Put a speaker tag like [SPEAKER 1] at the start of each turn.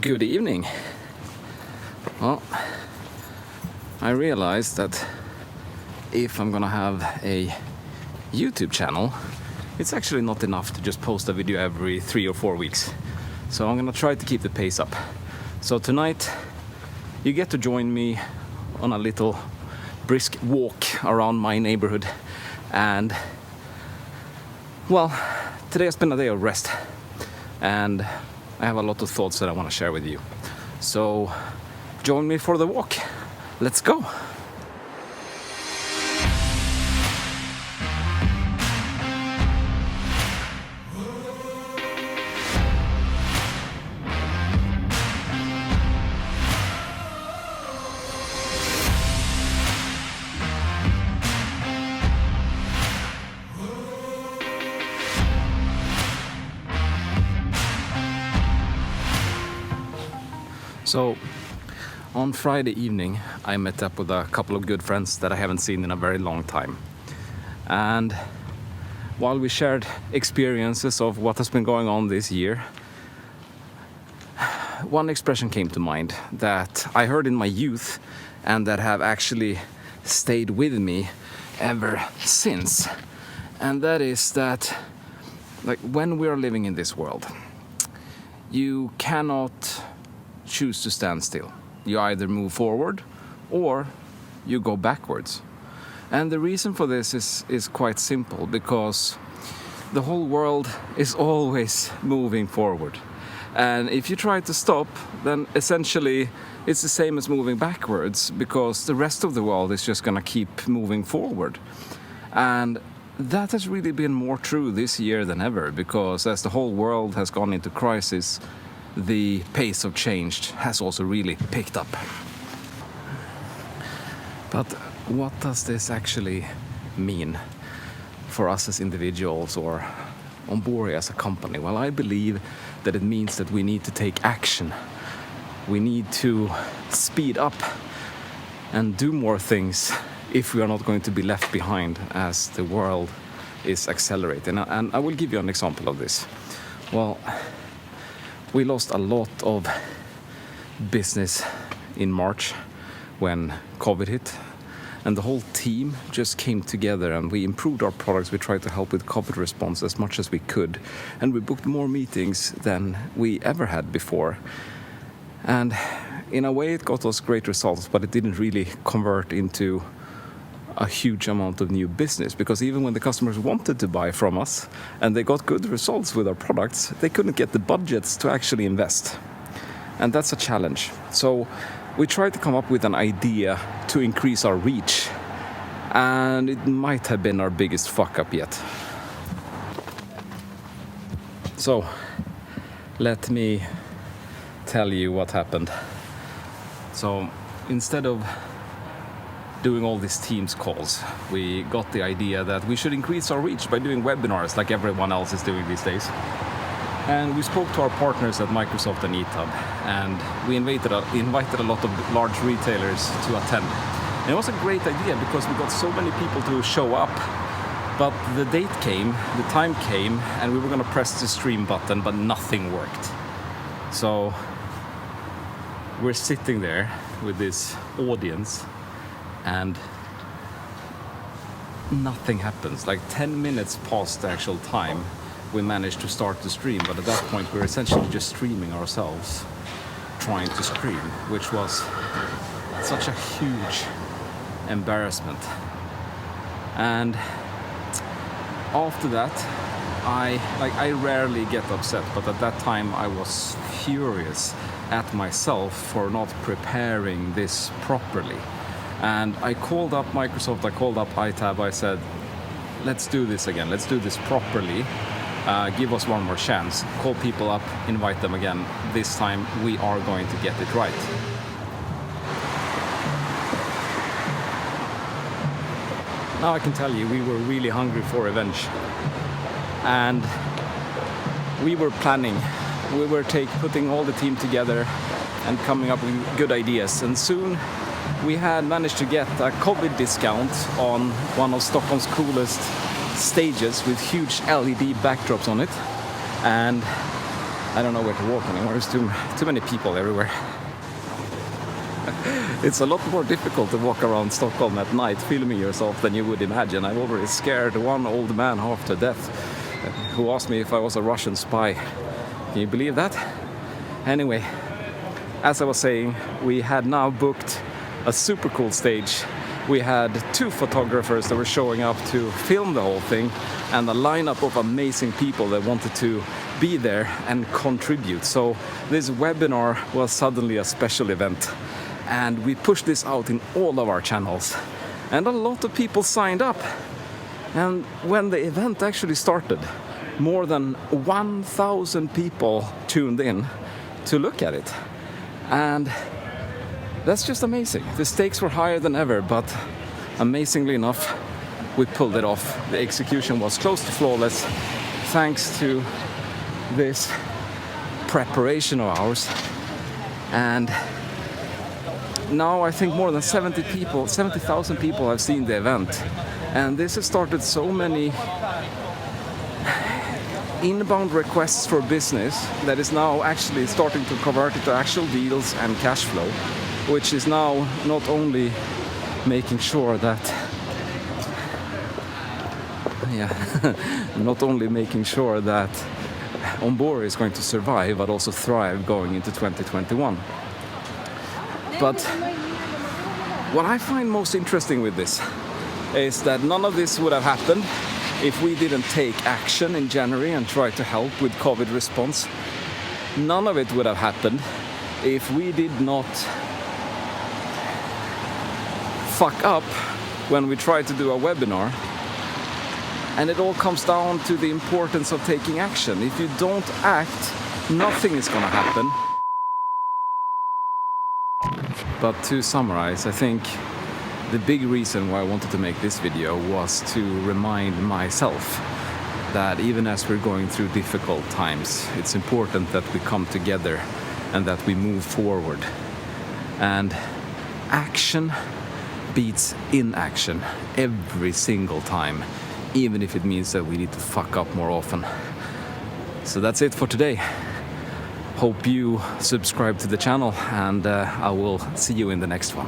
[SPEAKER 1] Good evening. Well, I realized that if I'm gonna have a YouTube channel, it's actually not enough to just post a video every 3 or 4 weeks. So I'm gonna try to keep the pace up. So tonight, you get to join me on a little brisk walk around my neighborhood. And, well, today I spent a day of rest. And I have a lot of thoughts that I want to share with you. So join me for the walk. Let's go. So, on Friday evening, I met up with a couple of good friends that I haven't seen in a very long time. And while we shared experiences of what has been going on this year, one expression came to mind that I heard in my youth and that have actually stayed with me ever since. And that is that, like, when we are living in this world, you cannot choose to stand still. You either move forward or you go backwards. And the reason for this is quite simple, because the whole world is always moving forward. And if you try to stop, then essentially it's the same as moving backwards, because the rest of the world is just gonna keep moving forward. And that has really been more true this year than ever, because as the whole world has gone into crisis, the pace of change has also really picked up. But what does this actually mean for us as individuals or Ombori as a company? Well, I believe that it means that we need to take action. We need to speed up and do more things if we are not going to be left behind as the world is accelerating. And I will give you an example of this. Well, we lost a lot of business in March when COVID hit, and the whole team just came together and we improved our products. We tried to help with COVID response as much as we could, and we booked more meetings than we ever had before. And in a way it got us great results, but it didn't really convert into a huge amount of new business, because even when the customers wanted to buy from us and they got good results with our products, they couldn't get the budgets to actually invest. And that's a challenge. So we tried to come up with an idea to increase our reach, and it might have been our biggest fuck up yet. So let me tell you what happened. So instead of doing all these Teams calls, we got the idea that we should increase our reach by doing webinars like everyone else is doing these days. And we spoke to our partners at Microsoft and ETAB, and we invited a lot of large retailers to attend. And it was a great idea because we got so many people to show up, but the date came, the time came, and we were going to press the stream button, but nothing worked. So we're sitting there with this audience and nothing happens. Like 10 minutes past the actual time, we managed to start the stream, but at that point we were essentially just streaming ourselves, trying to stream, which was such a huge embarrassment. And after that, I rarely get upset, but at that time I was furious at myself for not preparing this properly. And I called up Microsoft, I called up ETAB, I said, let's do this again, let's do this properly, give us one more chance, call people up, invite them again. This time we are going to get it right. Now I can tell you, we were really hungry for revenge. And we were planning, we were putting all the team together and coming up with good ideas. And soon we had managed to get a COVID discount on one of Stockholm's coolest stages with huge LED backdrops on it. And I don't know where to walk anymore. There's too many people everywhere. It's a lot more difficult to walk around Stockholm at night filming yourself than you would imagine. I've already scared one old man half to death who asked me if I was a Russian spy. Can you believe that? Anyway, as I was saying, we had now booked a super cool stage. We had 2 photographers that were showing up to film the whole thing, and a lineup of amazing people that wanted to be there and contribute. So this webinar was suddenly a special event, and we pushed this out in all of our channels, and a lot of people signed up. And when the event actually started, more than 1,000 people tuned in to look at it. And that's just amazing. The stakes were higher than ever, but amazingly enough, we pulled it off. The execution was close to flawless thanks to this preparation of ours. And now I think more than 70,000 people have seen the event. And this has started so many inbound requests for business that is now actually starting to convert into actual deals and cash flow, which is now not only making sure that not only making sure that Ombori is going to survive but also thrive going into 2021. But what I find most interesting with this is that none of this would have happened if we didn't take action in January and try to help with COVID response. None of it would have happened if we did not fuck up when we tried to do a webinar. And it all comes down to the importance of taking action. If you don't act, nothing is gonna happen. But to summarize, I think the big reason why I wanted to make this video was to remind myself that even as we're going through difficult times, it's important that we come together and that we move forward. And action beats inaction every single time, even if it means that we need to fuck up more often. So that's it for today. Hope you subscribe to the channel, and I will see you in the next one.